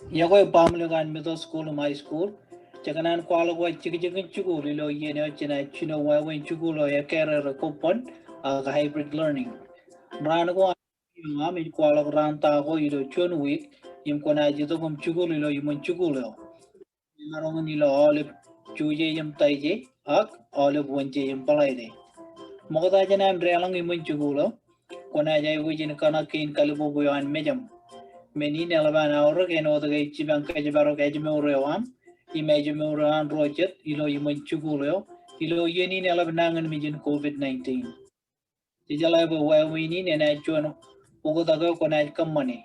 Yago Pamlagan Middle School and high school. Chakanan qualify chicken chugulilo yeno china chino when chugulo a carrier a coupon a hybrid learning. Branago in qual ranta go you chun week, imkona jitogum chugulilo you mun chugulo. Naronganilo olive chuje yam taije, ak olive wenche yam palade. Mogajan Drelang imun chugulo, Konaja which in Kanaki in Kalibu and Mejam. Many Nalavan or again or the Chiban Kajabaro Kajamuriam, Imagimuran Roget, Ilo Yumun Chugulo, Ilo Yenin Alabanang and Mijin COVID-19. Tijalaba where we need and I join Ugodago Konai come money.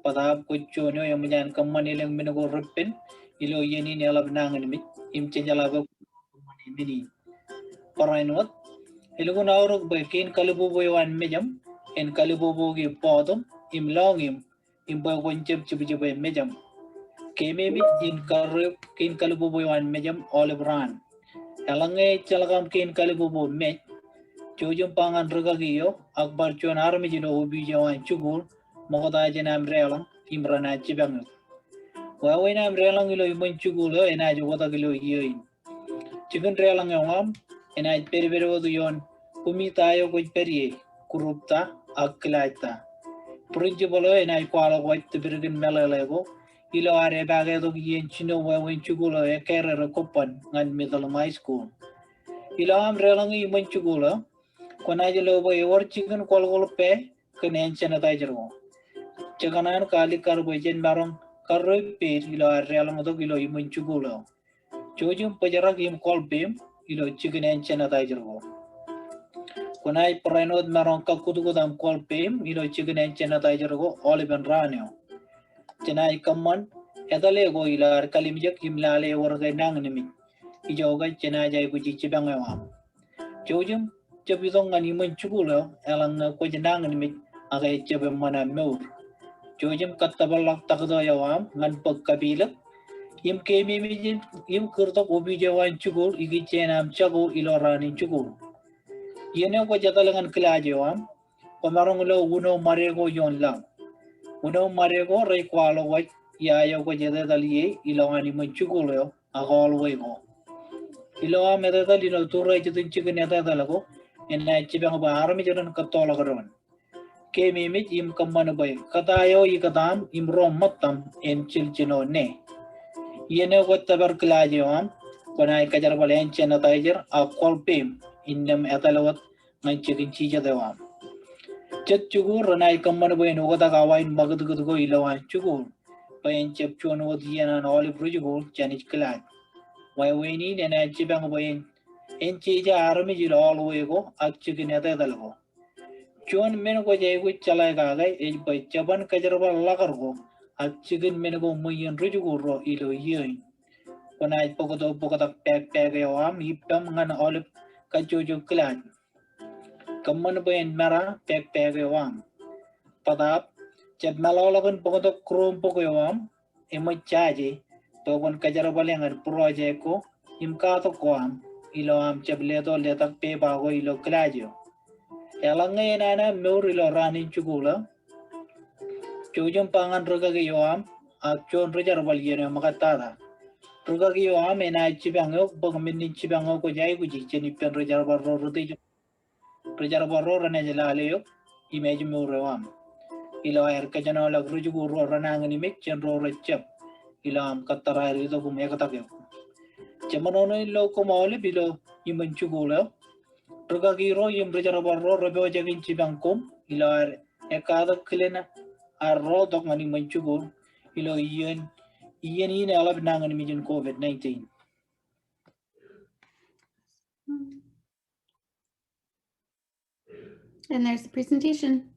Padab could join Yamajan come money lang Minago Ripin, Ilo Yenin Alabanang and Im Tijalaba money mini. Parainot, Ilugun Auruk by King Kalibu and Mijam, and Kalibu Podum, Im long him. Imba wanjab chibijiba mejam. Keme in Karib kin Kalibu and Mejam olive ran. Elange Chalagam kin Kalibu met. Chujum Pang and Rugagio, Akbar Chon Armijino Ubijo and Chugul, Mogodajan Amrelang, Imrana Chibang. Well, when I'm relang ilo imun chugulo and I watagilo yin. Chicken relang yam, and I perivero yon, Kumitayo with Perie, Kurupta, Akilata. Principal and I qualify the Bergen Melalego, Ilo are a bagado yen chino when chugulo a carrier a coupon and middle of my school. Ilo am relang imun chugulo, Konajalo by or chicken qualgol pe, Kanan sanitizer. Chakanan Kali Carbogen Baron, Carro pe, Ilo are relamado ilo imun chugulo. Chojum Pajaragim call beam, Ilo chicken and sanitizer. When I paranod maron kakudam call pim, chicken and chanatizer olive and ranio. Janai common, Edalego ilar kalimjak himlale or the nanganimi. Ijoga chanaja gujichibangawam. Jojum, Jabizong and human chugulo, Elang Quajananganimi, Aga Jabamana mur. Jojum katabalak takadoyawam, Nanpuk kabila. Im came imagine, Im kurtok ubijawa and chugul, Igichanam chago iloran in chugul. Yeno ko jatalangan kilajoam, Pamarongo uno marego yon lang. Uno marego ray qualo white, Yayo ko jatali, Ilongani munchugulo, a all wego. Iloa metadalino to right to chicken at Dalago, and I chibang of Armageddon Catologaron. Came image im command by Katayo Ikatam, Imrom Matam, and Chilchino ne. Yeno what taberclajoam, when I Kajarabal and Chanatizer, a call pim. In them Atalawat, my chicken chija the one. Chet Chugur and I come on away in Ogatawa in Bagatugo Ilo and Chugur. By and Chepchon with Yen and Olive Ridgegul, Janis Clan. Why we need and I chibang away in Chija Armigil all the way go, at chicken at Adalgo. Chon Menagoja with Chalagaga, aged by Chaban Kajaraba Lagargo, at chicken Menago Muyan Ridgegul Ilo Yin. When I Pogoto Pogata Pagayam, Yipam and Olive. Kajojo clan. Common by and Mara, Pegawam. Padap, Chet Malolagan Pogoto Chrome Pogoyam, Emochaji, Togon Kajarabalang and Projeco, Imkato Quam, Iloam Chebleto Leta Pebago Ilo Cladio. Elanga and Anna Murilo ran in Chugula. Chujum Pang and Rogagioam, Achon Rejarabaliano Magatada. Rugagio am and I chibango, Bogamin chibango, Jai, which is Jenny Pen Rejarabaro rotation. Rejarabaro and Ajaleo, image Muram. Ilo Kajanola Rujugu Ranang and Image and Rora Chep. Ilam Katara Rizo Megatagio. Chamanon locomole below Iman Chugula. Rugagiro, Yim Rejarabaro, Rebo Javin Chibankum, Ilo Ekada Kilena, are raw dog money Manchugul, Ilo Ian. Ian in Alabanang and Mijin COVID-19. And there's the presentation.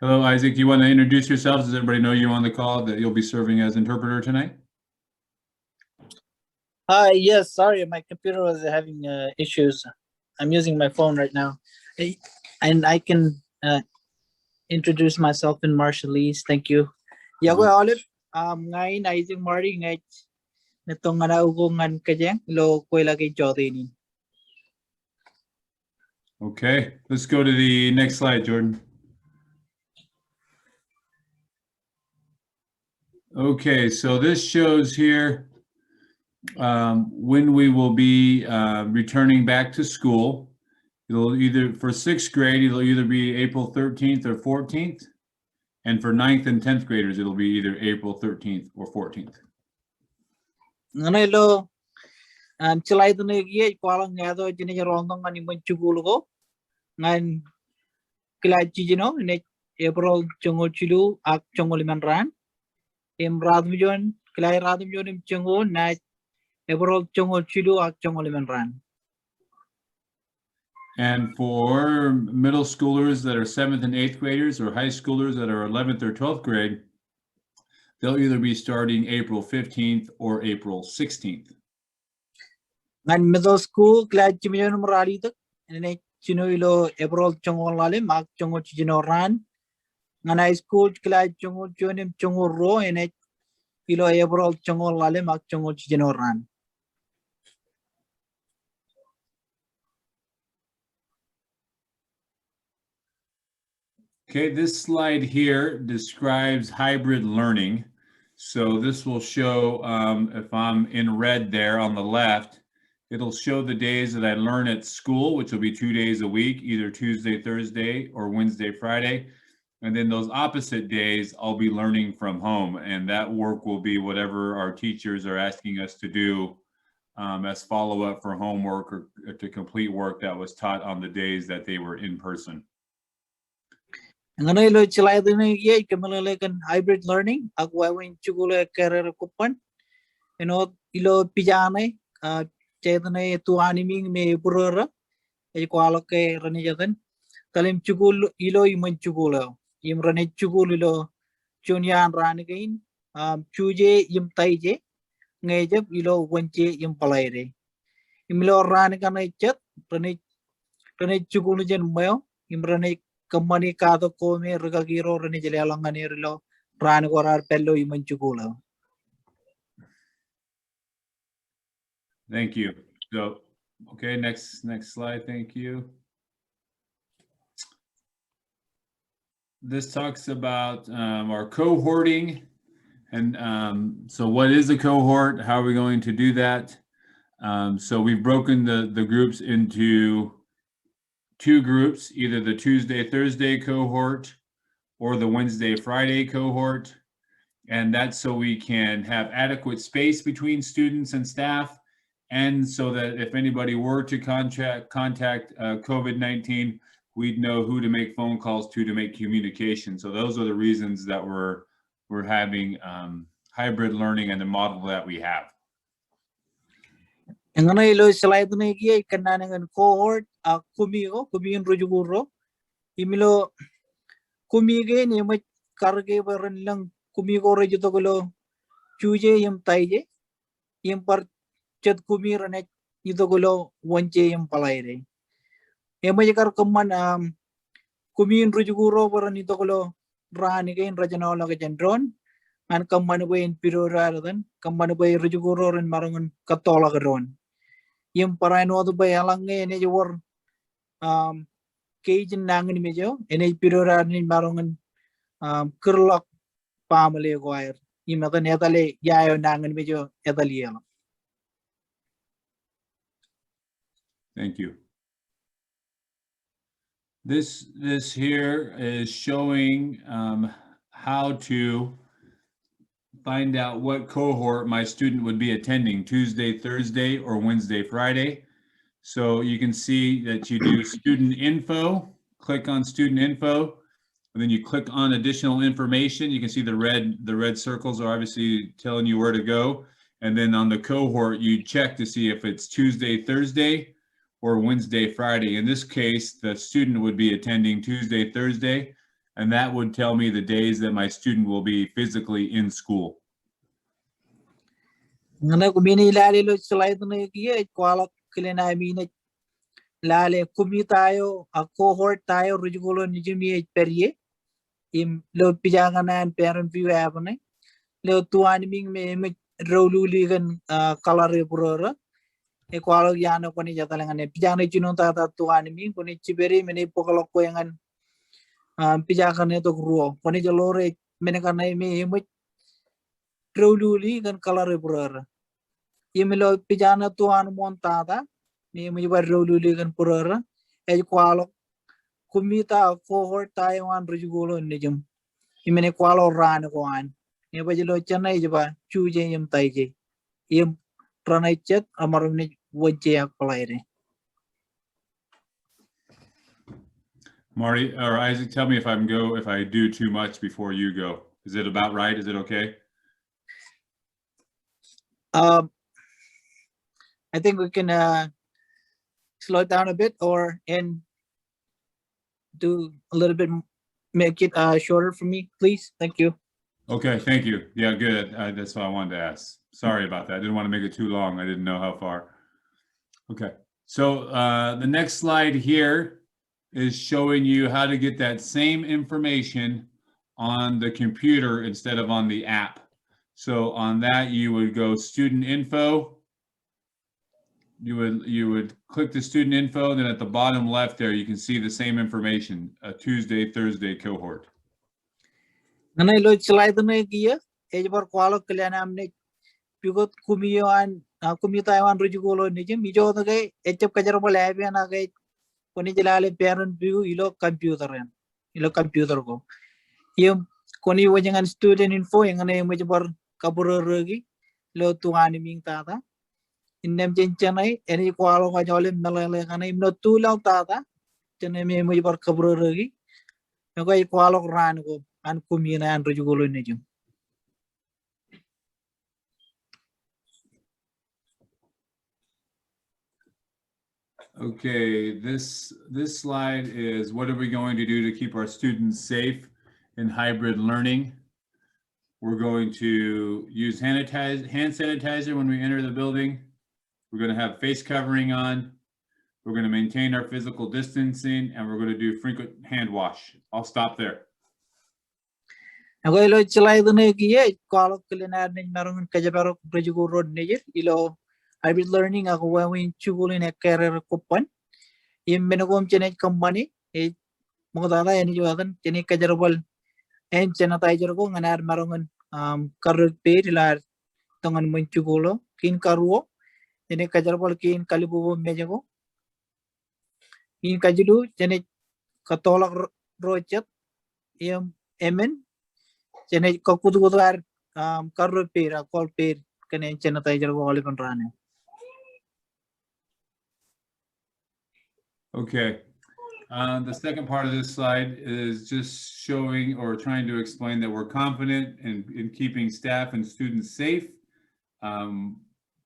Hello, Isaac. Do you want to introduce yourselves? Does everybody know you on the call that you'll be serving as interpreter tonight? Hi, yes, sorry, my computer was having issues. I'm using my phone right now. And I can introduce myself in Marshallese. Thank you. Yago Olive, ngayon Isaac Marty ngay natong nga naugungan ka dyan, lo ko ilagay Jodini. Okay, let's go to the next slide, Jordan. Okay, so this shows here when we will be returning back to school. It'll either, for 6th grade, it'll either be April 13th or 14th. And for 9th and 10th graders, it'll be either April 13th or 14th. Nganelo chilai tene gie kwalang ngado jini rondong ngani menchugulugo ngan kilai chijino ne April chongo chilu ak chongo limanran em radmijon kilai radmijon em chongo na April chongo chilu ak chongo limanran. And for middle schoolers that are 7th and 8th graders or high schoolers that are 11th or 12th grade, they'll either be starting April 15th or April 16th. Ngan middle school kilai chimijon murali tak ne chino ilo April chongo lale mak chongo chino ran. Ngan high school kilai chongo chonim chongo ro ene ilo April chongo lale mak chongo chino ran. Okay, this slide here describes hybrid learning. So this will show, if I'm in red there on the left, it'll show the days that I learn at school, which will be 2 days a week, either Tuesday, Thursday, or Wednesday, Friday. And then those opposite days, I'll be learning from home. And that work will be whatever our teachers are asking us to do as follow-up for homework or to complete work that was taught on the days that they were in person. Nganelo chilai tene gie kemelele kan hybrid learning ak wawin chugule career kupan ilo pijane chetane tuani ming me purora e kwalo ke rani jatan kalim chugul ilo iman chugulo im rani chugul ilo chunyan rani gain chuje im taije ngejep ilo wanche im palaire imlo rani kan chet rani chugul jen meo im rani company kato ko me regagiro rani jele alangani rilo rani korar pello iman chugula. Thank you. So, okay, next slide. Thank you. This talks about our cohorting. And so what is a cohort? How are we going to do that? So we've broken the groups into 2 groups, either the Tuesday, Thursday cohort or the Wednesday, Friday cohort. And that's so we can have adequate space between students and staff. And so that if anybody were to contact COVID-19, we'd know who to make phone calls to make communication. So those are the reasons that we're having hybrid learning and the model that we have. Ngana ilo slide na gie kananangan cohort kumigo rujuguro imilo kumige ni ma karge baran lang kumigo rejuto gulo chuje yam taije yam par chat kumirane ito gulo wanche yam palaire yama kar kaman kumin rujuguro baran ito gulo rani gain rajanola ke jendron an kaman go in pirora dan kaman go rujuguro ren marangan katola garon yung paraino to ba yalang ene jor cajin nangin mejo ene pirora ni marangan kerlok pamale ko air imata netale yayo nangin mejo etalielo. Thank you. This here is showing how to find out what cohort my student would be attending, Tuesday, Thursday, or Wednesday, Friday. So you can see that you do student info, click on student info, and then you click on additional information. You can see the red circles are obviously telling you where to go. And then on the cohort, you check to see if it's Tuesday, Thursday, or Wednesday, Friday. In this case, the student would be attending Tuesday, Thursday, and that would tell me the days that my student will be physically in school. Ngana kumini lale lo slide na gie kwala kilena mine lale kumi tayo a cohort tayo rujugulo nijumi perye im lo pijanganan parent view apne lo tuan ming me roluli gan color purora e kwalo yano koni jatalangan e pijang chino tata tuan mi koni chiberi mene pokalok ko yangan pijakan to ruo koni jalore mene kana me imo trululi kan kalare purara yemelo pijana tuan mon tata me mo bar trululi kan purara e kwalo kumita cohort taiwan rujugolo nejum imene kwalo ran ko an ne bajelo chanai jaba chuje yem taije yem tranai chet amarum ne wajje aklaire. Marty or Isaac, tell me if I do too much before you go. Is it about right? Is it okay? I think we can slow it down a bit and do a little bit, make it shorter for me, please. Thank you. Okay, thank you. Yeah, good. That's what I wanted to ask. Sorry about that. I didn't want to make it too long. I didn't know how far. Okay, so the next slide here is showing you how to get that same information on the computer instead of on the app. So on that, you would go student info. You would click the student info, and then at the bottom left there, you can see the same information, a Tuesday, Thursday cohort. Nanay lo slide na kiya, ejbar kwalo kalian amne pigot kumiyoan kumiyaiwan rujugolo nije mijo na kay echap kajar bol app na kay koni jalale parent view ilo computer ko. Yung koni wajangan student info yang ane mo ejbar kabururgi lo tuani ming tata. Inem jenchanai any kwalo ka jole melale kana imno tulang tata chene me mo ejbar kabururgi. Yung kay kwalo ran ko an kumina an rujugolo nije. Okay, this slide is what are we going to do to keep our students safe in hybrid learning? We're going to use hand sanitizer when we enter the building. We're going to have face covering on. We're going to maintain our physical distancing, and we're going to do frequent hand wash. I'll stop there. Ako ilo chilay doon kiye kwalo kilinar nin marungan kajabaro rujugolo road nije ilo hybrid learning ako wawin chugulin e career kupan yung menugom chene company e mga tata yani juatan chene kajarabal and sanitizer ko nganar marungan karug page lar tongan mun chugulo kin karuo chene kajarabal kin kalibubo meja ko kin kajudu chene katolak rochet yung emen chene kakudu ar karug page call page kene sanitizer ko oli kontrane. Okay. The second part of this slide is just showing or trying to explain that we're confident in keeping staff and students safe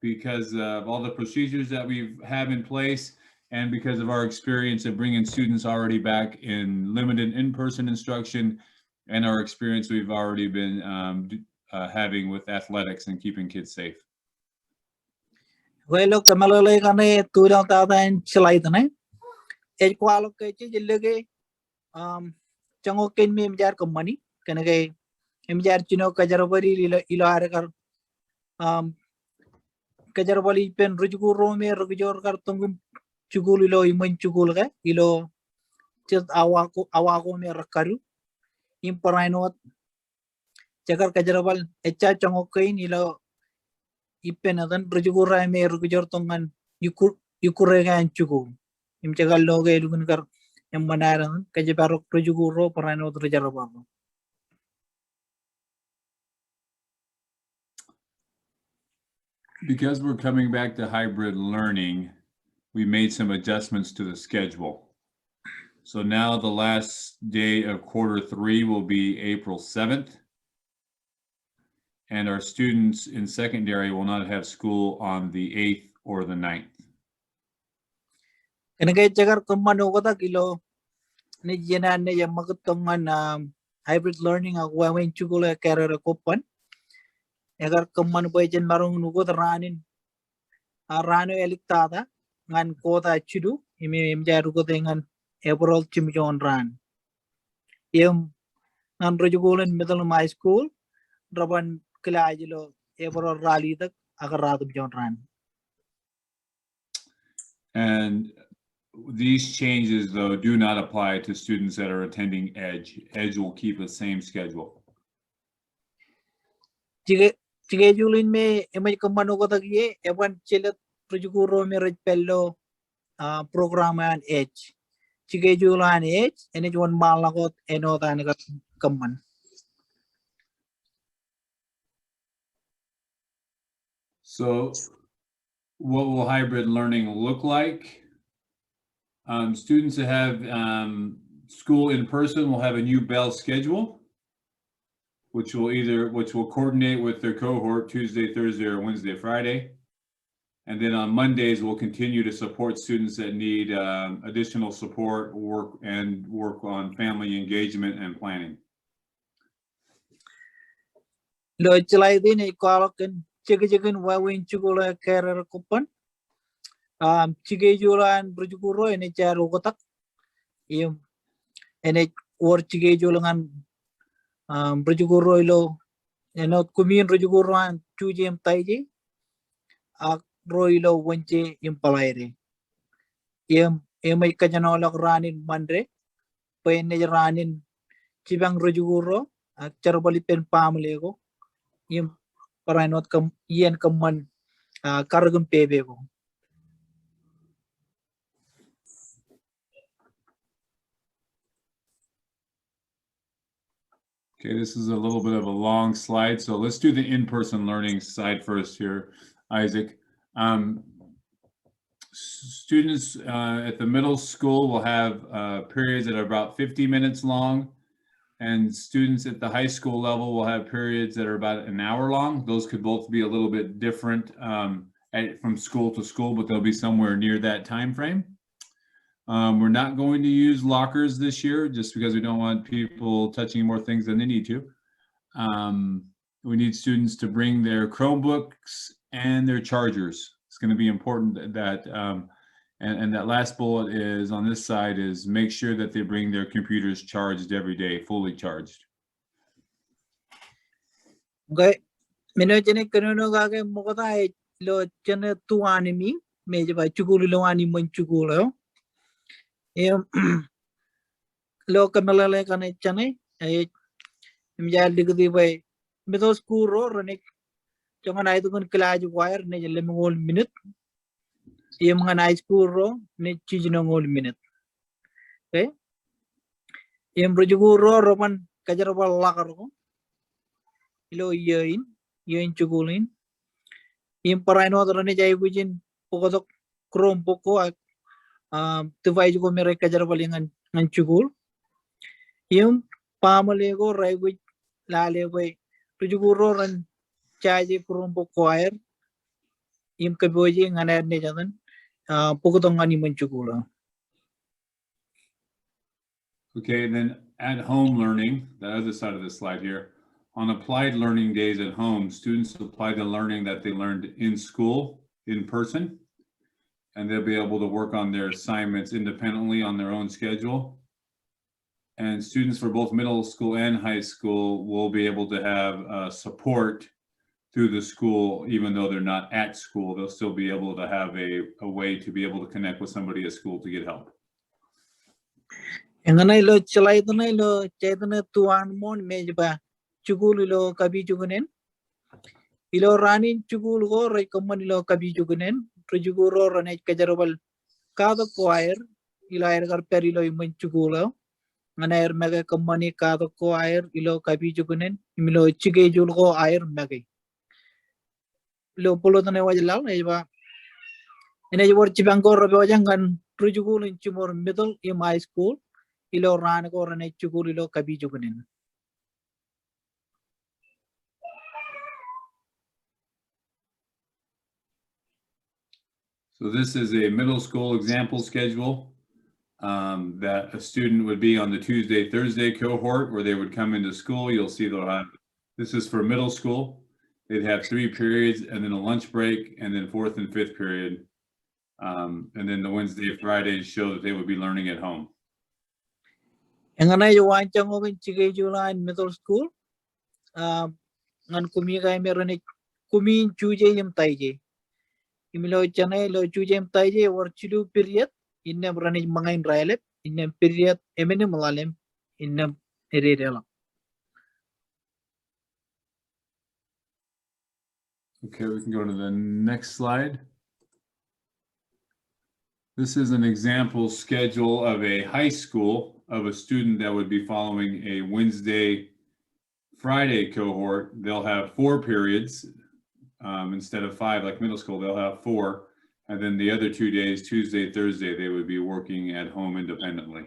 because of all the procedures that we have in place and because of our experience of bringing students already back in limited in-person instruction and our experience we've already been having with athletics and keeping kids safe. Well, kamalay kane tulang tata en slide na. E kwalo ke jilege chango ken me mjar company kana ke mjar chino kajarabari ilo arekar kajarabali pen rujuguro me rujur kar tungum chugul ilo iman chugul ka ilo chet awako me rakaru imparainot jagar kajarabal echa chango ken ilo ipen adan rujugura me rujur tungan yukurega en chugul imjagal loge ilugun kar yang manaran kajarabaro rujuguro parainot rujarabalo. Because we're coming back to hybrid learning, we made some adjustments to the schedule. So now the last day of Q3 will be April 7th. And our students in secondary will not have school on the 8th or the 9th. Kaya kaya jagar kumano ko ta kilo ni jena ni yang magtungan hybrid learning ako wawen chugula career kopan. Agar kumano pa jen marung nugo ranin rano eliktada ngan kota chudu imi jaru ko dengan April chimjon ran. Yung ngan rojugulan middle high school raban kilajilo April rally tak agar ratum jon ran. And these changes, though, do not apply to students that are attending Edge. Edge will keep the same schedule. Schedule में एमज कम्बानो को तक ये Avon चलत प्रजुकुरो में रजपेलो program an Edge. Schedule an Edge and it one malakot eno tani kat kamman. So what will hybrid learning look like? Students that have school in person will have a new bell schedule, which will coordinate with their cohort Tuesday, Thursday, or Wednesday, Friday. And then on Mondays, we'll continue to support students that need additional support, work on family engagement and planning. Lo chalai din ikalakan chikichikin wawin chukula career kupan. Chikijulan berjukuro ini cara kotak. Ini war chikijulan berjukuro ilo. Eno kumin berjukuroan cuci taiji. Roilo wanje impalaire. May kajanolak ranin mandre. Pwede ranin cibang berjukuro. Cara balipen pamlego. Paranot kam iyan kaman karagam pebe ko. Okay, this is a little bit of a long slide, so let's do the in-person learning side first here, Isaac. Students at the middle school will have periods that are about 50 minutes long, and students at the high school level will have periods that are about an hour long. Those could both be a little bit different from school to school, but they'll be somewhere near that time frame. We're not going to use lockers this year just because we don't want people touching more things than they need to. We need students to bring their Chromebooks and their chargers. It's going to be important that, and that last bullet is on this side is make sure that they bring their computers charged every day, fully charged. Okay. Minojene kanono gage mokota lo chene tuani mi meje ba chukulu lo ani mon chukulo. Lo kamelale kane chane mjal digdi bay middle school ro ranik jangan ay tukun class wire ne jelle mongol minute mga high school ro ne chijno ngol minute okay brojugo ro roman kajar bal lakar ko ilo yin chukulin paraino ne jay bujin pokodok krom poko device ko mere kajar balingan ngan chukul pamalego raigu lale bay rujuguro ran charge krom poko wire kaboji nganer ne jadan pokodong ani man chukula. Okay, and then at home learning, the other side of the slide here, on applied learning days at home, students apply the learning that they learned in school, in person, and they'll be able to work on their assignments independently on their own schedule. And students for both middle school and high school will be able to have support through the school, even though they're not at school. They'll still be able to have a way to be able to connect with somebody at school to get help. Enganai lo chalai tanai lo chaitana tuan mon mejba chukul lo kabi chukunen ilo ranin chukul go rai kaman lo kabi chukunen rujuguro ranai kajarabal kada choir ilo air gar perilo iman chukulo nganair mega kamani kada choir ilo kabi chukunen imilo chige jul go air mega lo polo tanai wajal ejba ene jor chibango robe wajangan rujugul in chumor middle in high school ilo ran ko ranai chukul ilo kabi chukunen. So this is a middle school example schedule that a student would be on the Tuesday, Thursday cohort where they would come into school. You'll see they'll have, this is for middle school. They'd have 3 periods and then a lunch break and then 4th and 5th period. And then the Wednesday, Fridays show that they would be learning at home. Enganai yo wancang ogin chige jula in middle school. Ngan kumi kay meron kumin chuje yam taije. Imilo chane lo chujem taije or chidu period innem running mangain railep innem period eminim malalem innem area. Okay, we can go to the next slide. This is an example schedule of a high school of a student that would be following a Wednesday, Friday cohort. They'll have 4 periods instead of 5 like middle school. They'll have 4. And then the other 2 days, Tuesday, Thursday, they would be working at home independently.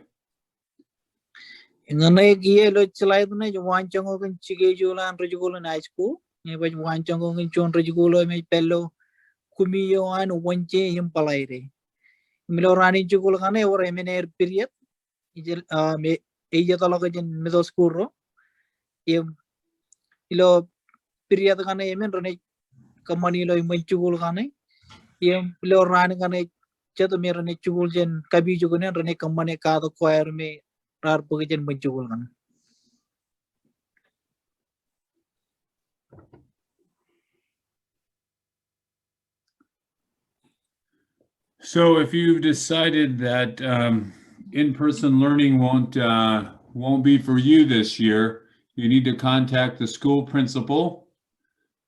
Ingane gie lo chalai dune jo wanchango kan chige jolan rejugolan high school. Nge baj wanchango kan chon rejugulo me pello kumiyo an wanche yim palaire. Milo rani jugul kane or emener period. Ijel me eja talaga jen middle school ro. Yem ilo period kane emen rane kamani lo imanchugul kane. Yem ilo rani kane chato me rane chugul jen kabi jugune rane kamane ka to choir me rar pugjen manchugul kane. So if you've decided that in-person learning won't be for you this year, you need to contact the school principal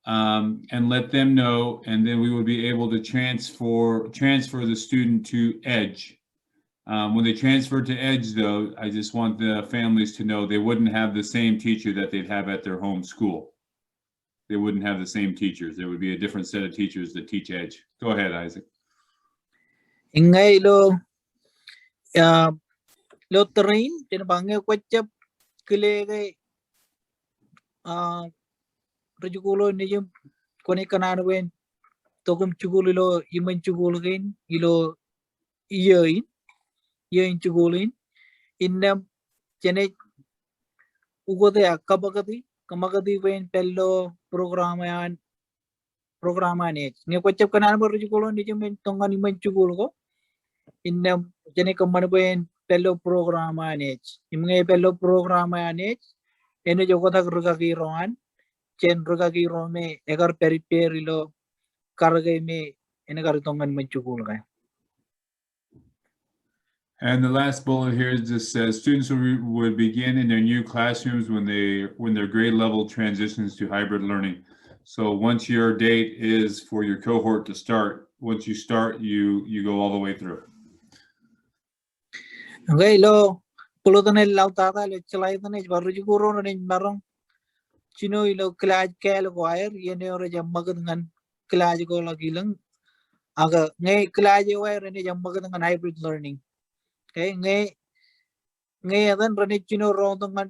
and let them know, and then we will be able to transfer the student to Edge. When they transfer to Edge, though, I just want the families to know they wouldn't have the same teacher that they'd have at their home school. They wouldn't have the same teachers. There would be a different set of teachers that teach Edge. Go ahead, Isaac. Ingay lo train tinabangay kwachap kile rejugulo ni yung kone kanano wen tokum chugulilo iman chugulin ilo iyain chugulin innam chene ugode akabagati kamagati wen pello programan ne nge kwachap kanano rejugulo ni yung tongan iman chugulko innam chene kaman wen pello programan imnge pello programan ene jogotak rugaki rohan chen rugaki rome egar peripero karagay me enagaritongan manchugul kay. And the last bullet here just says students would begin in their new classrooms when their grade level transitions to hybrid learning. So once your date is for your cohort to start, once you start, you go all the way through. Okay, lo pulutan el lautata le chalai tan es baru juguro ne barong chino ilo claj kel wire yene ore jammagan ngan claj ko lagilang aga nge claj wire ne jammagan ngan hybrid learning. Okay, nge adan rani chino ron ngan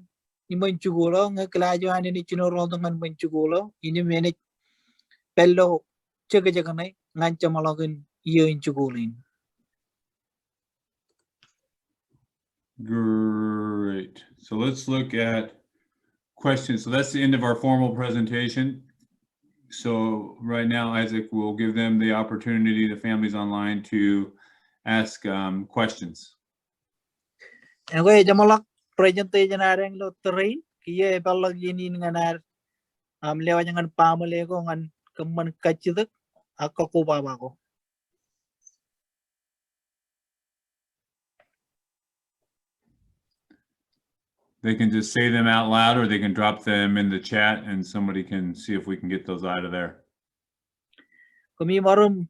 iman chugulo nge claj ane ni chino ron ngan man chugulo ini mene pello chege jagane ngan chamalagin iyo in chugulin. Great. So let's look at questions. So that's the end of our formal presentation. So right now, Isaac will give them the opportunity, the families online, to ask questions. Okay, jamalak presentation areng lo train kiye palag yini nganar lewa jangan pamale ko ngan keman kachidak ako ko baba ko. They can just say them out loud, or they can drop them in the chat and somebody can see if we can get those out of there. Kami marum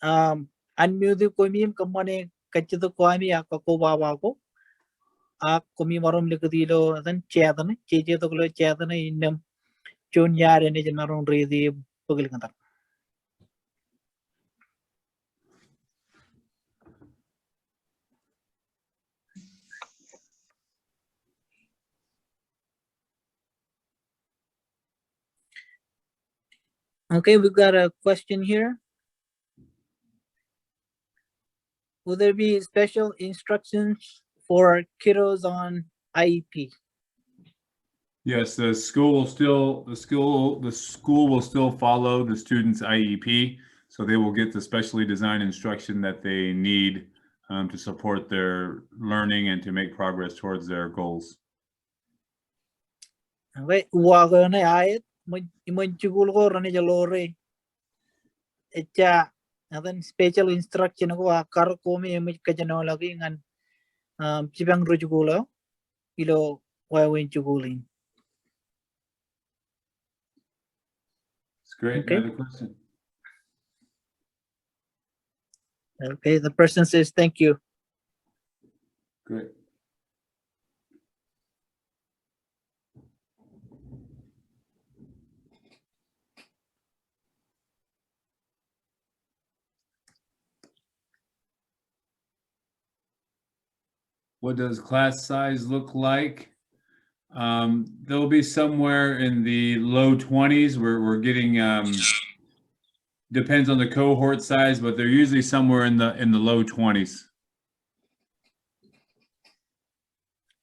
unmute kami kemane kachidak ko ami ako ko baba ko. Kami marum likadilo dan chat ne cheje to lo chat ne indam chon yare ne jamaron redi pagil kantar. Okay, we've got a question here. Will there be special instructions for kiddos on IEP? Yes, the school will still follow the student's IEP, so they will get the specially designed instruction that they need to support their learning and to make progress towards their goals. Okay, waga na ayat, iman chugul ko rani jalore. Echa and then special instruction ko akar ko mi image ka jano lagi ngan chibang rujugulo ilo wawin chugulin. It's great. Okay. Another question. Okay, the person says thank you. Great. What does class size look like? They'll be somewhere in the low 20s. We're getting depends on the cohort size, but they're usually somewhere in the low 20s.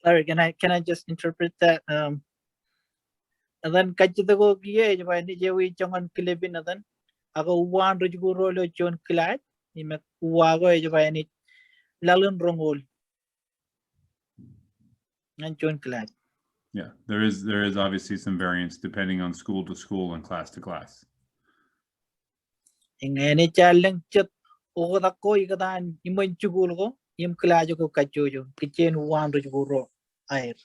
Larry, can I just interpret that? And then kachita ko kiye jaba ni jewi chongan kilipin nadan ako uwan rujuguro lo chon kilat ni mek uwago jaba ni lalun rongol and chon kilat. Yeah, there is obviously some variance depending on school to school and class to class. Ingene chalang chat uga ko ikadan imon chugul ko im kilajo ko kachojo kichen uwan rujuguro air.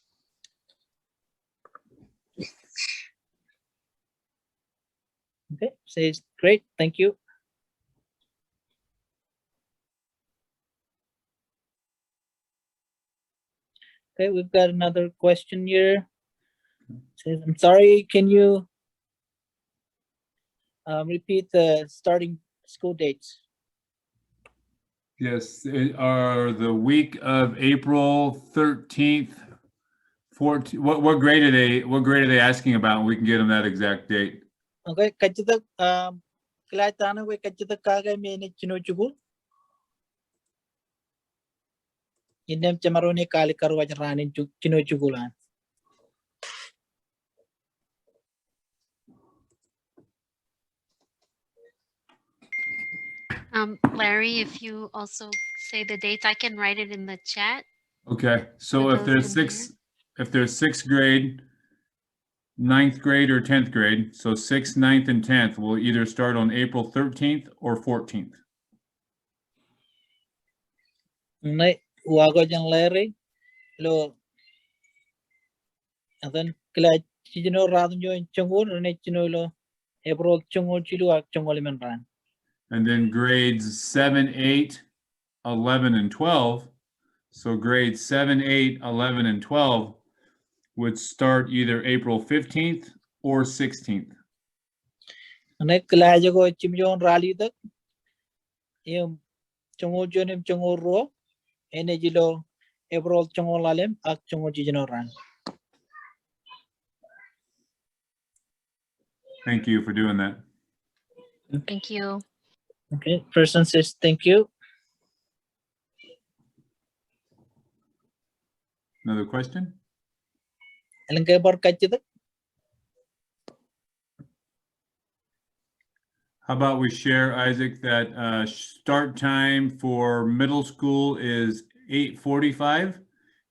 Okay, says great, thank you. Okay, we've got another question here. Says, I'm sorry, can you repeat the starting school dates? Yes, it are the week of April 13th, 14th. What grade are they asking about? We can get them that exact date. Okay, kachita kilatana we kachita kaga mene chinuchugu. Indem chamarone kali karwa ranin chinuchugulan. Larry, if you also say the dates, I can write it in the chat. Okay, so For if those there's in sixth grade, 9th grade, or 10th grade, so 6th, 9th, and 10th will either start on April 13th or 14th. Nay wago jang Larry lo. And then kila chino radun jo chungul rene chino lo April chungul chilu ak chungul menran. And then grades 7, 8, 11, and 12. So grades 7, 8, 11, and 12 would start either April 15th or 16th. Nay kila jo chimjon rally tak. Yung chungul jonim chungul ro. Ene jilo April chungul alem ak chungul chino ran. Thank you for doing that. Thank you. Okay, person says thank you. Another question? Alangkay bar kachita. How about we share, Isaac, that start time for middle school is 8:45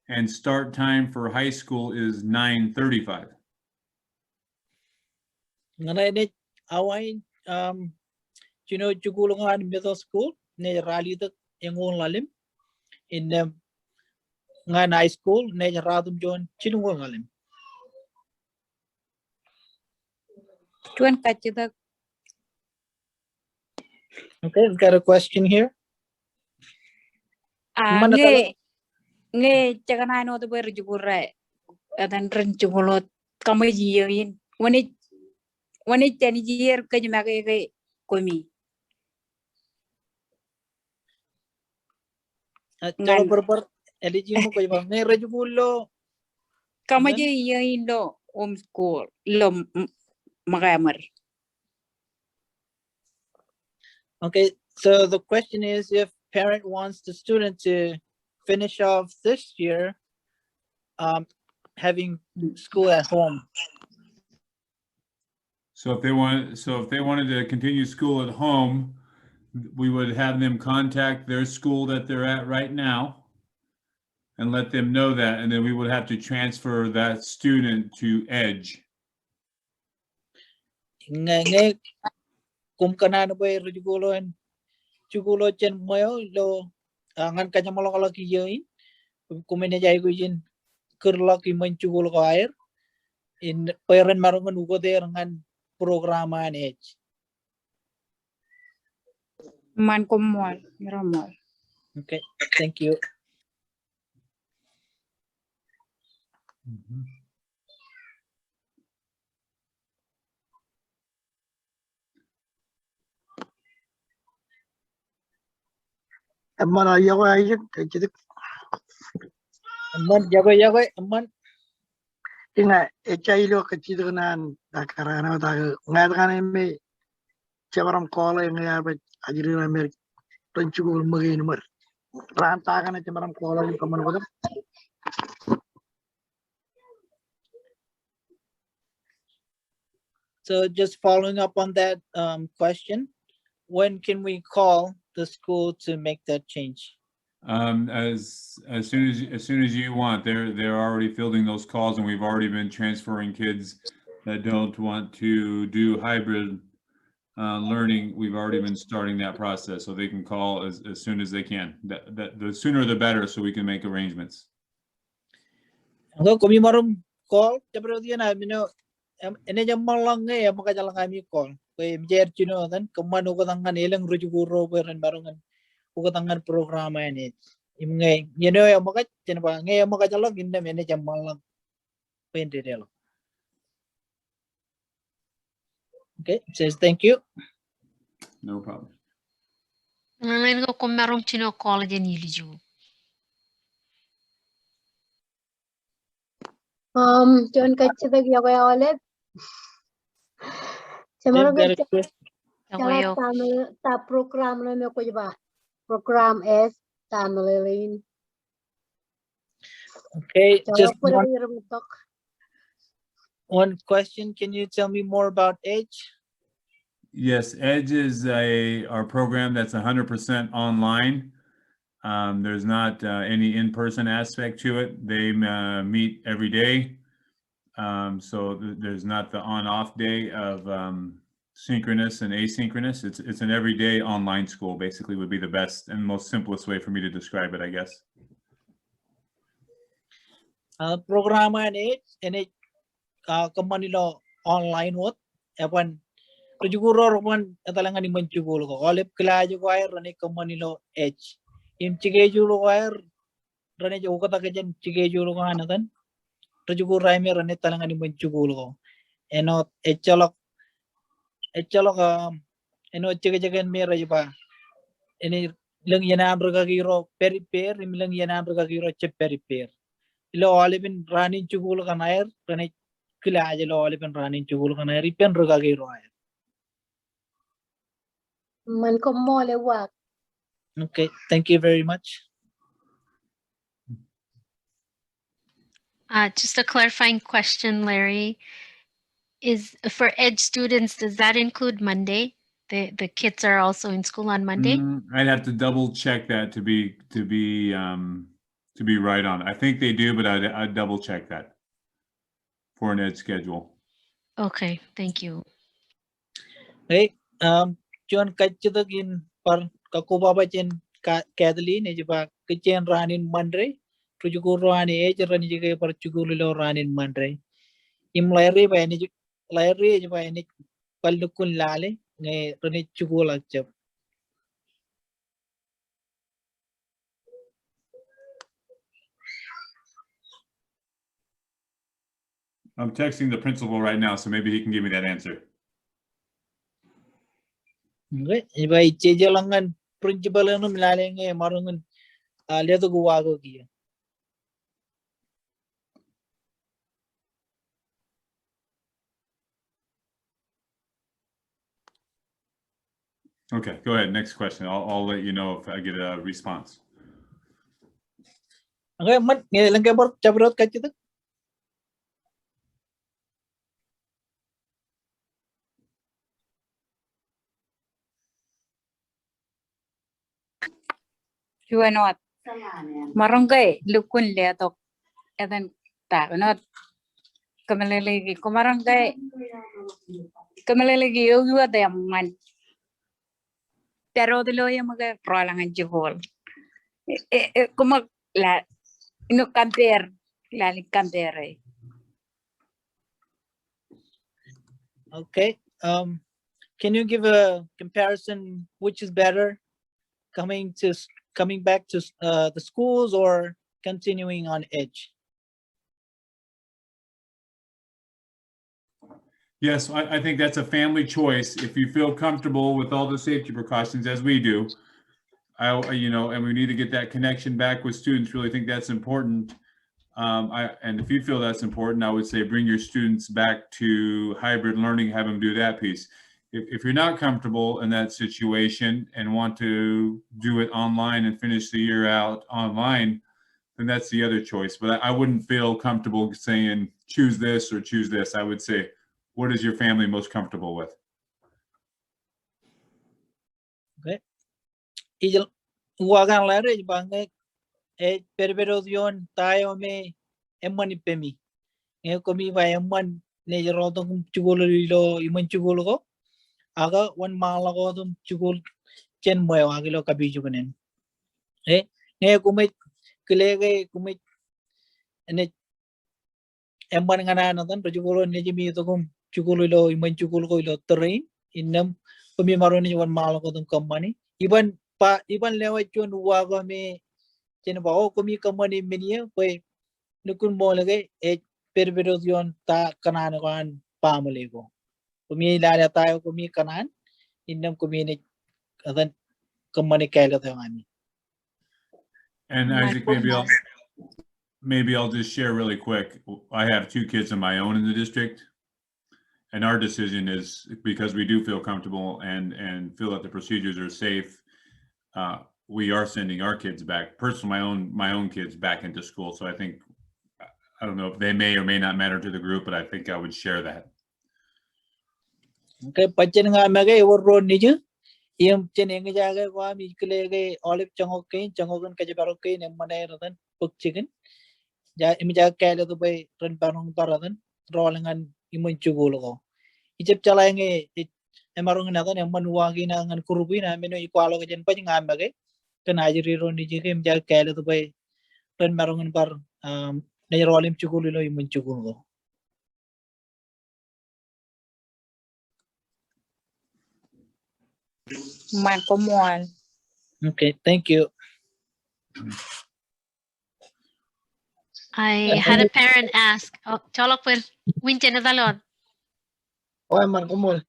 and start time for high school is 9:35. Ngana ene awain chino chugulungan middle school ne rally tak engon lalim in ngan high school ne radum jon chinungo ngalim. Tuan kachita Okay, we've got a question here. Mana nge chakana no to ber jugure adan ren jugulot kamay jiyin wani tani jir kajma ke komi Chalo berber eligible mo kayo ne rejugulo. kamay jiyin lo homeschool lo magamar. Okay, so the question is if parent wants the student to finish off this year having school at home. So if they wanted to continue school at home, we would have them contact their school that they're at right now and let them know that, and then we would have to transfer that student to Edge. Nge kum kanano ba rejugulo and chukulo chen moyo lo ngan kanya malo kalau kiyoin kumene jai kujin kerlo ki men chukulo ko air in parent marungan ugo der ngan programa ane. Man komol, miromol. Okay, thank you. Mana yago aja kecil Aman jago aman. ina ilo kecil nan karena tak ngatakan ini cebaram kola yang ya ajirin Amerik pencukul mungkin mer rantakan cebaram kola yang kaman kodam. So just following up on that question, when can we call the school to make that change? As soon as you want. They're already fielding those calls, and we've already been transferring kids that don't want to do hybrid learning. We've already been starting that process, so they can call as soon as they can. That the sooner the better, so we can make arrangements. Angko kami marum call cepet dia na mino ene jam malang ya maka jalan kami call. Kaya mjer cino kan keman uko tangan elang rujuguro peren barungan uko tangan programa ini. Imngai ya maka cina pa ngai maka jalan ginda ene jam malang pende delo. Okay, it says thank you. No problem. Ngayon ko kung merong chino call dyan niliju. John kacchida yago yawalet. If Chamaro there is kaccha Yago tamil ta program na me ko ba. Program S tamilin. Okay, just Chalo pura one question. Can you tell me more about age? Yes, Edge is our program that's 100% online. There's not any in-person aspect to it. They meet every day. So there's not the on-off day of synchronous and asynchronous. It's an everyday online school, basically, would be the best and most simplest way for me to describe it, I guess. Programa ini kemanilo online what? Evan Rujuguro one atalangan ni mencukulo ko. Olip kelajo ko air rani kemanilo edge. Im cikejulo ko air rani jo kata kejan cikejulo ko anatan. Rujuguro raime rani talangan ni mencukulo ko. Eno echolok eno cikejagan mera jiba. Ini lang yanan ragagiro periper, im lang yanan ragagiro che periper. Ilo olipin rani cukulo kan air rani kelajo lo olipin rani cukulo kan air ipen ragagiro air. Man ko mole wak. Okay, thank you very much. Just a clarifying question, Larry. Is for Edge students, does that include Monday? The kids are also in school on Monday? I'd have to double check that to be right on. I think they do, but I'd double check that for an Edge schedule. Okay, thank you. Hey, John Kachitagin par Kakubaba Chen Kathleen, Ejiba Kitchen ran in Monday, Tujuku ran age Ranjika par Chugulo ran in Monday. Im Larry by any Larry by any Palukun Lale, ne Rani Chugula chip. I'm texting the principal right now, so maybe he can give me that answer. Iba Chejalangan principal and Laling Marungan Leto Guago here. Okay, go ahead. Next question. I'll let you know if I get a response. Okay, man, lang kabar chabrot Kachitag. Juanot. Marongay lukun letok. Eden ta not. Kamalegi kumarangay. Kamalegi yoga dayaman. pero de lo yung mga rolang ang jugol. Como la no compare la compare. Okay. Can you give a comparison? Which is better, coming back to the schools or continuing on Edge? Yes, I think that's a family choice. If you feel comfortable with all the safety precautions as we do, and we need to get that connection back with students, really think that's important. And if you feel that's important, I would say bring your students back to hybrid learning, have them do that piece. If you're not comfortable in that situation and want to do it online and finish the year out online, then that's the other choice. But I wouldn't feel comfortable saying choose this or choose this. I would say, what is your family most comfortable with? Okay. Ijal wagang lare bang perbero yon tayo me emman ipemi. Ngayon kami ba emman ne jorotong chugolo lo iman chugolo ko. Aga wan mala ko tum chugol chen mo agilo kabiju kanen. Ngayon kumit kilege kumit ene emman ngana natan chugolo ne jimi to kum chugolo lo iman chugolo ko lo terrain innam kami maroni wan mala ko tum kamani iban lewat chun waga me chen ba o kami kamani menia pe nukun mo lage perbero yon ta kanan kan pamale ko. Kumi lala tayo kumi kanan innam kumi ne adan kamani kaila tayo ngani. And Isaac, maybe I'll just share really quick. I have 2 kids of my own in the district, and our decision is because we do feel comfortable and feel that the procedures are safe. We are sending our kids back, personally, my own kids back into school. So I think, I don't know if they may or may not matter to the group, but I think I would share that. Okay, pachen nga magay waro niju. Iyam chen enga jaga ko ami kilege olive changokan kajabaro ne manay ratan puk chicken. Ja imi jaga kaila to bay ran parong paratan rolangan imun chugulo ko. Ijep chalenge emarong natan emman wagi na ngan kurubi na meno ikwalo ka jen pachen nga magay. Kan ajiri ro niju ke imi jaga kaila to bay ran marong par ne rolim chugulo lo imun chugulo ko. Man komual. Okay, thank you. I had a parent ask, oh, cholok per winche na dalon. Oy man kumul.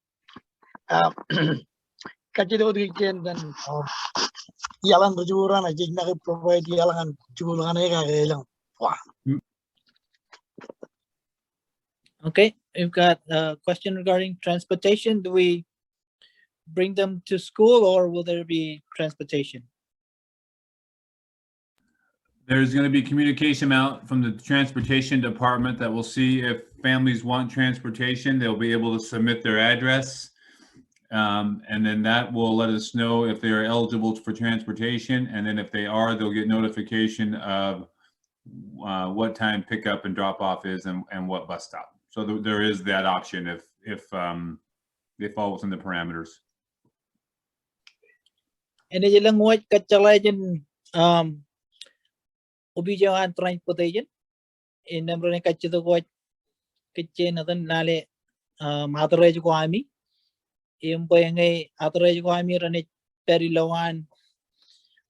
Kachido diken dan yalan berjuran aja nak provide yalan jualan ega elang. Wah. Okay, we've got a question regarding transportation. Do we bring them to school or will there be transportation? There's going to be communication out from the transportation department that will see if families want transportation. They'll be able to submit their address. And then that will let us know if they are eligible for transportation. And then if they are, they'll get notification of what time pickup and drop off is and what bus stop. So there is that option if they fall within the parameters. And then lang what kachalayan ubijawan transportation in number ne kachito ko kitchen nadan nale authorized ko ami ngay authorized ko ami rane perilawan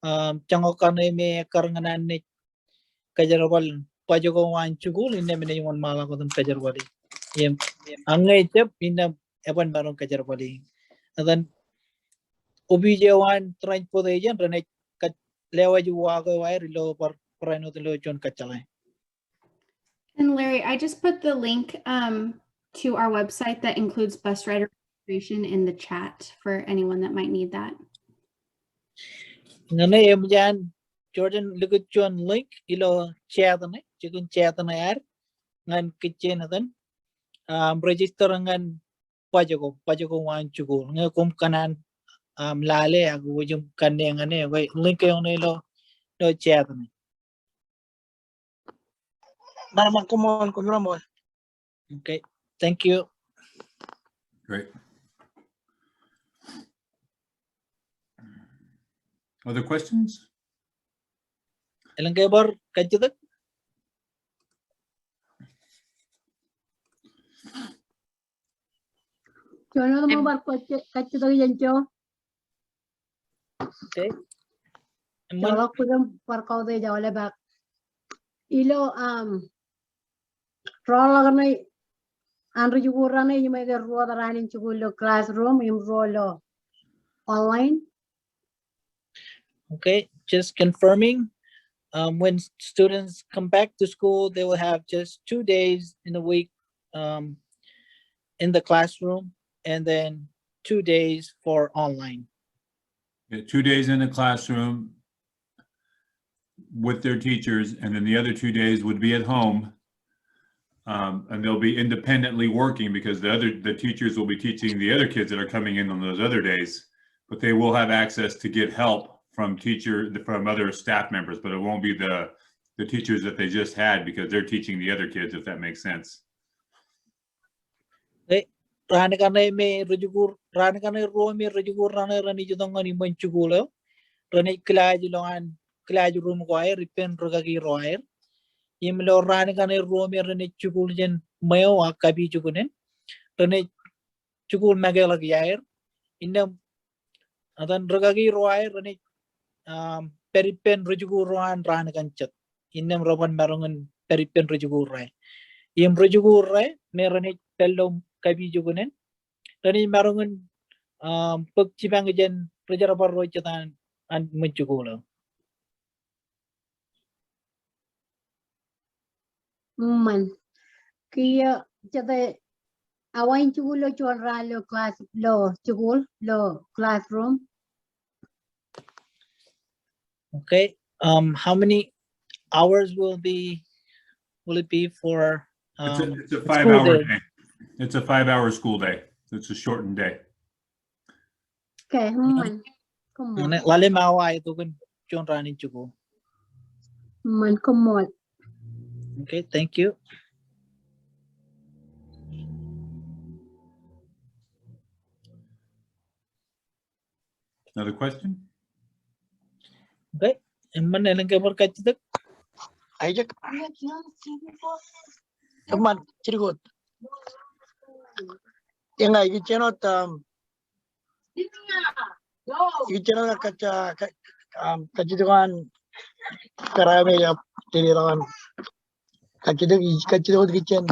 changokan me karanganan ne kajarwal pajogo wan chugul inne me yon mala ko dum kajarwali angay tep inna eban barong kajarwali nadan ubijawan transportation rane lewa juwago wire lo par prano de lo jon kachalay. And Larry, I just put the link to our website that includes bus rider registration in the chat for anyone that might need that. Ngane emjan Jordan lugut jon link ilo chat ne chicken chat na yar ngan kitchen dan register ngan pajago wan chugo nge kum kanan lale agu jum kanne ngane wai link yon lo chat ne. Man kumul kumul. Okay, thank you. Great. Other questions? Ilang kayo bar kachitak? Jono mo bar kachito yancho. Okay. Emman, Jolo kudam parkau de jawale bak. Ilo rola ganai andru jugurane you may get roda running chugulo classroom im rolo online. okay, just confirming. When students come back to school, they will have just 2 days in a week in the classroom, and then 2 days for online. Yeah, 2 days in the classroom with their teachers, and then the other 2 days would be at home. And they'll be independently working because the teachers will be teaching the other kids that are coming in on those other days, but they will have access to get help from other staff members, but it won't be the teachers that they just had because they're teaching the other kids, if that makes sense. Okay. Rani kanay may rujugur, rani kanay romi rujugur rani judong ani manchugulo, rani kilaju room ko ay ripen rugagi roair. Imlo rani kanay romi rani chugul jen mayo akabi chugunen, rani chugul magalag yair. Innam adan rugagi roair rani peripen rujugur roan rani kanchat. Innam roban marungan peripen rujugur rai. Im rujugur rai me rani pello kabi jugunen. Rani marungan pagchibang jen rajarabar roy chatan an manchugulo. Man. Kia chate awain chugulo chorra lo class lo chugul lo classroom. Okay. How many hours will it be for It's a the 5 school hour day? day. It's a 5 hour school day. It's a shortened day. Okay, man. Come on. Lale mawa ito kun chon ranin chugo. Man, come on. Okay, thank you. Another question? Okay. Emman elang kabar kachitak? Ajak. Emman cirikut. Yang ay gicenot gicenot kacidukan karame ya tiliran kaciduk gicen.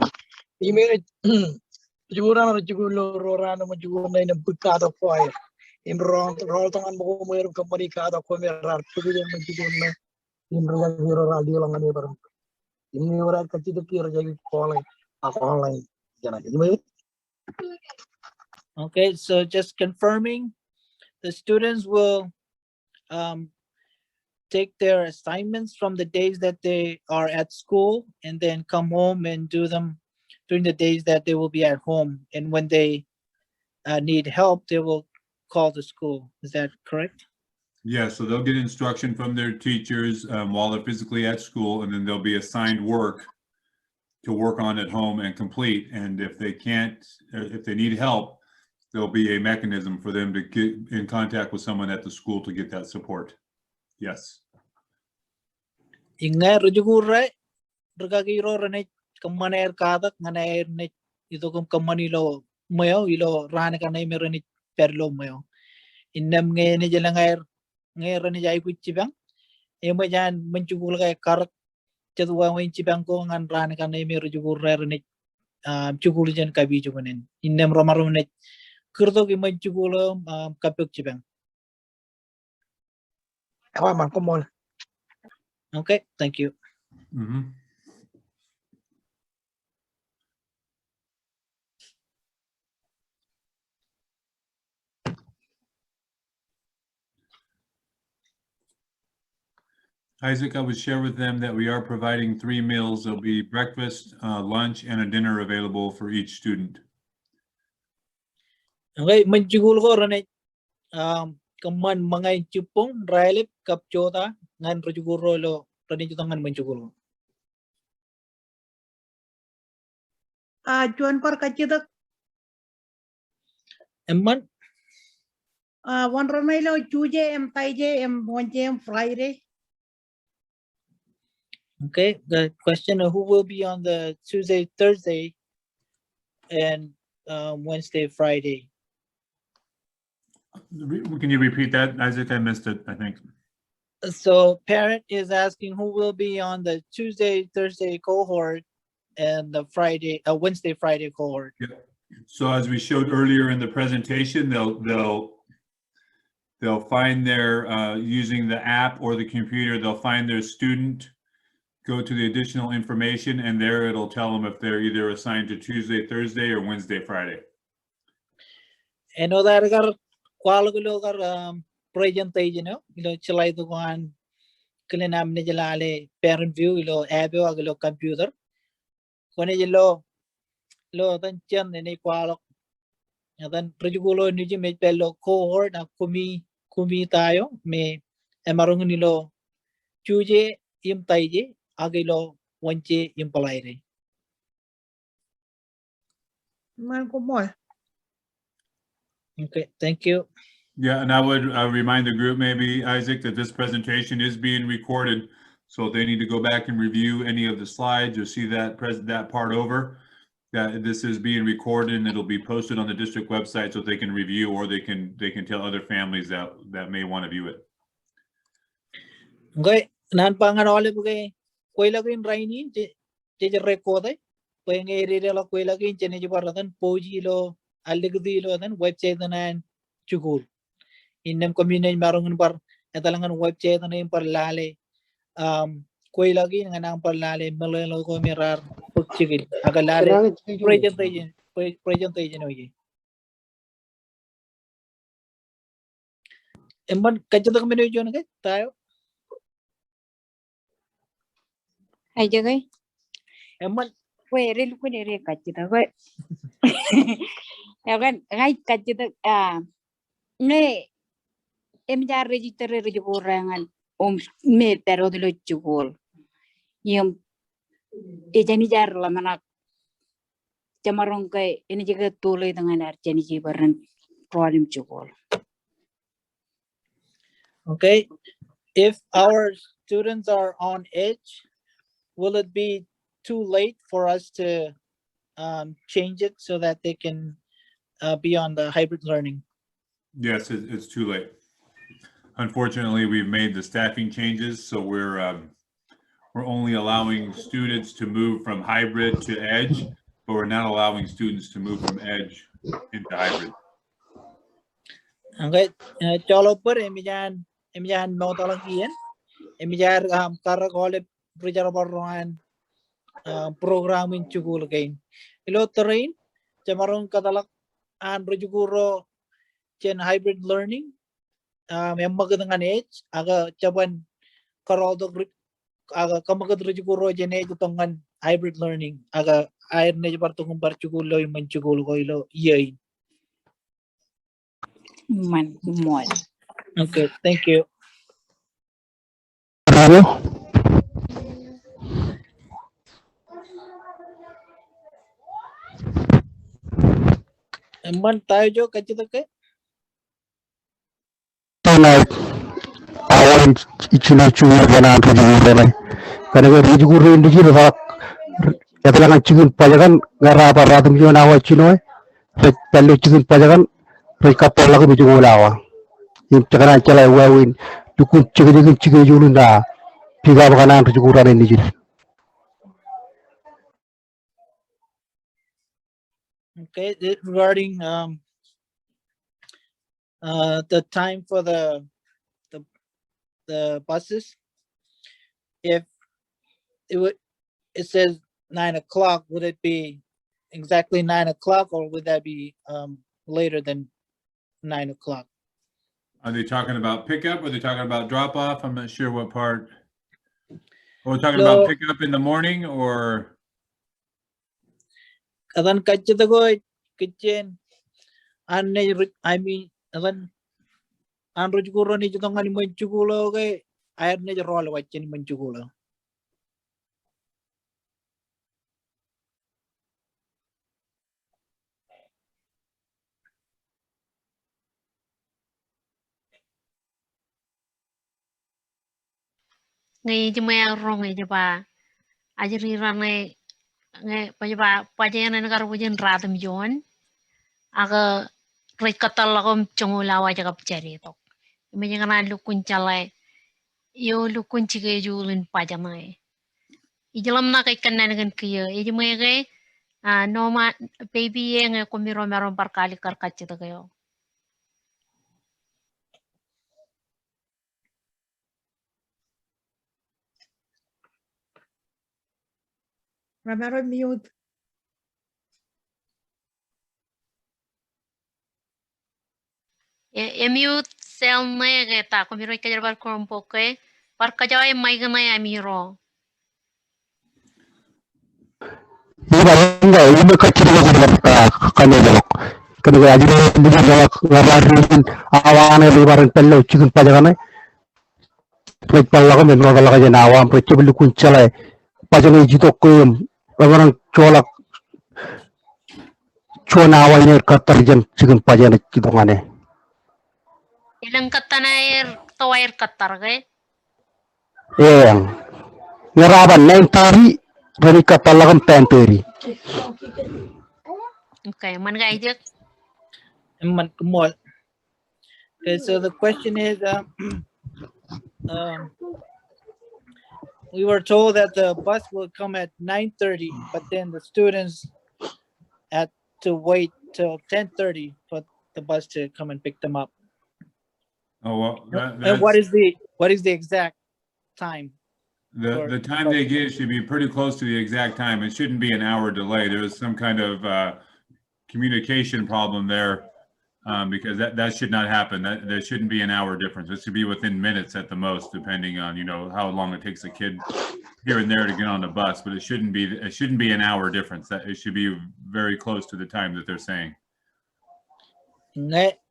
Ime juguran jugulo rorano majuguna ina bukado foy. Imron roltongan mo meron company kada ko merar tugulen majuguna imron hero radio lang ani baram. Ini orang kaciduk kira jadi online jana. Okay, so just confirming, the students will take their assignments from the days that they are at school and then come home and do them during the days that they will be at home. And when they need help, they will call the school. Is that correct? Yeah, so they'll get instruction from their teachers while they're physically at school, and then they'll be assigned work to work on at home and complete. And if they can't, if they need help, there'll be a mechanism for them to get in contact with someone at the school to get that support. Yes. Ingay rujuguray rugagiro rene kamaner kadak nganair ne ito kum kamanilo mayo ilo rana kanay meron ni perlo mayo. Innam ngay ni jalangair ngay rene jay kuchibang emo jan menchugul kay karak chatuwa mo chibang ko ngan rana kanay meron juguray rene chugul jan kabi jugunen. Innam romarum ne kurdo ki menchugulo kapuk chibang. Apa man kumol. Okay, thank you. Mm-hmm. Isaac, I would share with them that we are providing 3 meals. There'll be breakfast, lunch, and a dinner available for each student. Okay, menchugul ko rene kaman mga chupong railip kapchota ngan rujuguro lo rene jutangan menchugul. Cuan par kachidak Emman One Romelo, Tuesday, and Friday, and Wednesday, and Friday. Okay, the question of who will be on the Tuesday, Thursday, and Wednesday, Friday. Can you repeat that, Isaac? I missed it, I think. So parent is asking who will be on the Tuesday, Thursday cohort and the Wednesday, Friday cohort. So as we showed earlier in the presentation, they'll find their using the app or the computer, they'll find their student, go to the additional information, and there it'll tell them if they're either assigned to Tuesday, Thursday, or Wednesday, Friday. And all that quality presentation, chalai dukan kalinam ni jalale parent view app computer. Kone lo tan chen ni qualok. Dan prejugulo ni me pelo cohort na kumi tayo me emarong nilo chuje im taije agilo wanche im palaire. Man, good boy. Okay, thank you. Yeah, and I would remind the group maybe, Isaac, that this presentation is being recorded. So if they need to go back and review any of the slides or see that part over, that this is being recorded and it'll be posted on the district website so they can review, or they can tell other families that may want to view it. Okay, nan pangan ole buke koi lagin raini je record penge area lo koi lagin chene je baratan poji lo aligdi lo dan website nan chukul innem community marungun par etalangan website nan par lale koi lagin nganang par lale melelo ko mirar pukchigil agalale presentation oye emban kajadak menu jon ke tayo Ay jagay. emban Wait, real quick, real kachita. Wait. Yagan, right kachita. Ne, jar register rejurangan me pero de lo chugol. Yung ejani jar la manak. Camarong kay ini jaga tulay dengan arjani jibaran problem chugol. okay, if our students are on edge, will it be too late for us to change it so that they can be on the hybrid learning? Yes, it's too late. Unfortunately, we've made the staffing changes, so we're only allowing students to move from hybrid to edge, but we're not allowing students to move from edge into hybrid. Okay, cholo per emijan mau tolong kian emijar karena kole berjalan baruan programming cukul kain ilo terrain camarong katalak an berjuguro chen hybrid learning yang magadangan edge aga caban karoldo aga kamagad berjuguro chen edge tongan hybrid learning aga air ne bartungum barcugulo yung mancugulo ko ilo yay. Man, more. Okay, thank you. Emban tayo jo kachito ke? Tonight, awan ichina chunga gana rejugurone. Karena rejugurone indijil hak. Etalangan chigun pajagan gara apa ratum jona awa chinoy. Pelu chigun pajagan mereka pola ke rejugulawa. Yang cakaran calai wawin. Dukun chigun julunda. Tiga bakanan rejugurone indijil. Okay, regarding the time for the buses, if it says 9 o'clock, would it be exactly 9 o'clock or would that be later than 9 o'clock? Are they talking about pickup? Or are they talking about drop off? I'm not sure what part. Are we talking about pickup in the morning or? Adan kachito ko kitchen I mean adan an rujuguro ni jutong ani manchugulo kay air ne rolo wachin manchugulo. ngay jumaya rong ngay jaba ajri rangai ngay pajaba pajayan nagar wujin radam yon aga rekatal lagom chongulawa jaga pcari to imajana lukun chalai yo lukun chige julin pajanai ijalam na kay kanan gan kiyo ijumaya kay noma baby yang kumiro meron barkali karkatchita kayo. Ramiro mute. Mute cell na geta kumiro kajar bar kompoke barkajaw may ganay amiro. Iba iba kecil kanelok kanu ajire bujar ngabarin awane libaran pello chigun pajagane palla ko men wala ka jana awam pe chiblu kunchala pajane jito ko orang colak chona awalnya katar jan chigun pajane chidongane Ilang katanair tawair katar kay. yang ngeraban neng tari dari katalagam penteri Okay, man gay Okay, so the question is, we were told that the bus will come at 9:30, but then the students had to wait till 10:30 for the bus to come and pick them up. Oh, well, And what is the exact time? the time they give should be pretty close to the exact time. It shouldn't be an hour delay. There was some kind of communication problem there, because that should not happen. There shouldn't be an hour difference. It should be within minutes at the most, depending on how long it takes a kid here and there to get on the bus. But it shouldn't be an hour difference. That it should be very close to the time that they're saying.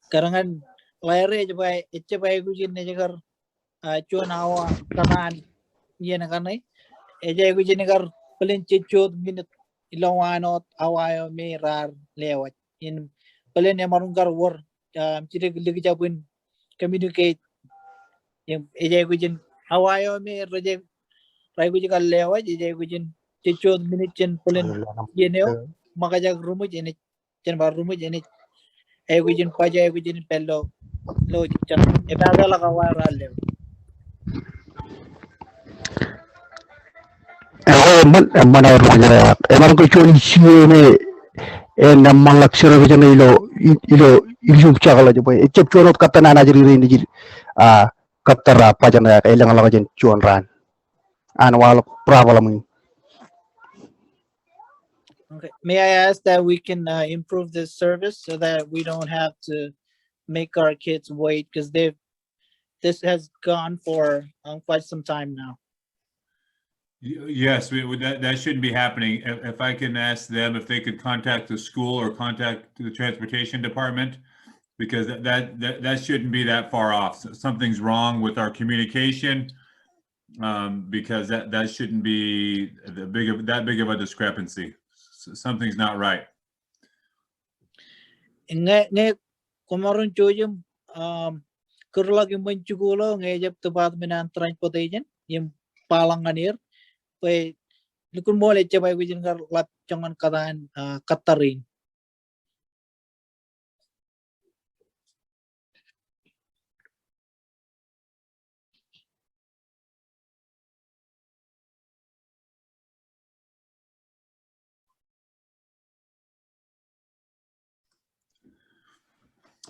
Karangan layre jabay itjabay gujin ne jagar chuan awa kanan yen kanai ejay gujin jagar pelin chichod minute ilawanot awayo me rar lewat in pelin emarungar war chiri ligi jabun communicate yung ejay gujin awayo me rajay ray gujin kal lewat ejay gujin chichod minute chen pelin yeneo makajag rumut ene chen bar rumut ene gujin paja gujin pello lo chan ebagala ka wara lew mana orang emang kecuali sini namang laksana macam ilo cakala je boy cep cuanot kata nana jadi ini jadi kata apa jana elang ala jen cuan ran anwal problem. Okay, may I ask that we can improve this service so that we don't have to make our kids wait, because this has gone for quite some time now. Yes, that shouldn't be happening. If I can ask them if they could contact the school or contact the transportation department, because that shouldn't be that far off. So something's wrong with our communication, because that shouldn't be that big of a discrepancy. So something's not right. Ne kumarun chujum kurlag yung manchugulo ngejap tubat minan transportation yung palanganir pe likun mo le chabay gujin kar lat changan kadan katarin.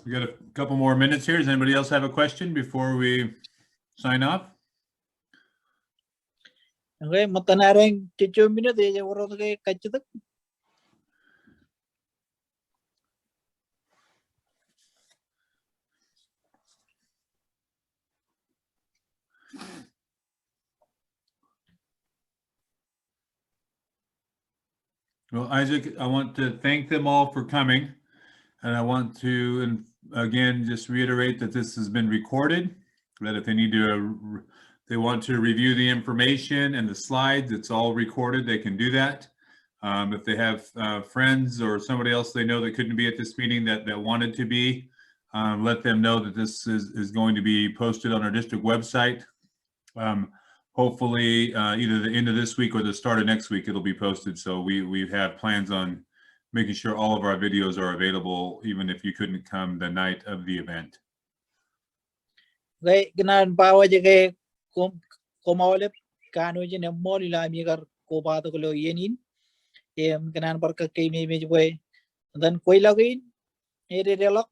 We got a couple more minutes here. Does anybody else have a question before we sign off? Okay, matanareng chichu minute ye waro ke kachitak. Well, Isaac, I want to thank them all for coming. And I want to, again, just reiterate that this has been recorded, that if they want to review the information and the slides, it's all recorded. They can do that. If they have friends or somebody else they know that couldn't be at this meeting that wanted to be, let them know that this is going to be posted on our district website. hopefully either the end of this week or the start of next week, it'll be posted. So we have plans on making sure all of our videos are available, even if you couldn't come the night of the event. Cái nan bawa je komawle kanu je ne moli la mi gar ko ba to lo yenin em kanan par ka ke me we dan koi login e de lo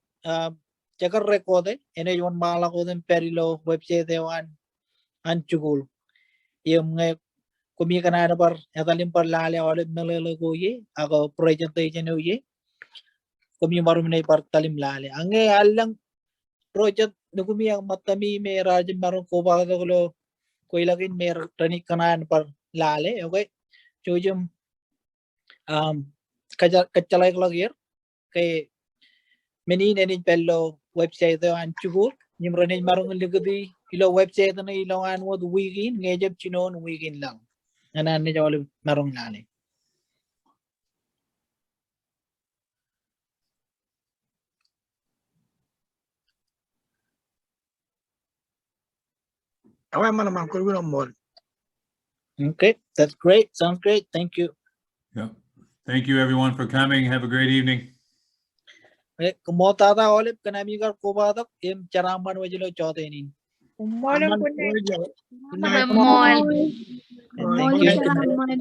chakar record ene yon mala ko den perilo website de wan an chugul em nge ko mi kanan par adalim par la le ole mele ko ye ago presentation ye ko mi marum ne par talim la le ange alang project nugumi ang matami me rajin maron ko ba to lo koi login mer tani kanan par lale okay chujum kacalay logir kay meni nenin pello website to an chugur nimronin marong ligudi ilo website na ilo an wod wigin ngejep chinon wigin lang anan ni jawle marong lale Away man man ko gino mo. okay that's great, sounds great, thank you. Yep. Thank you everyone for coming. Have a great evening. Kumota ta olip kanami gar ko ba tak em charaman wajilo chotenin Umalang Aman po na. ko. Mall. thank you. Salamat.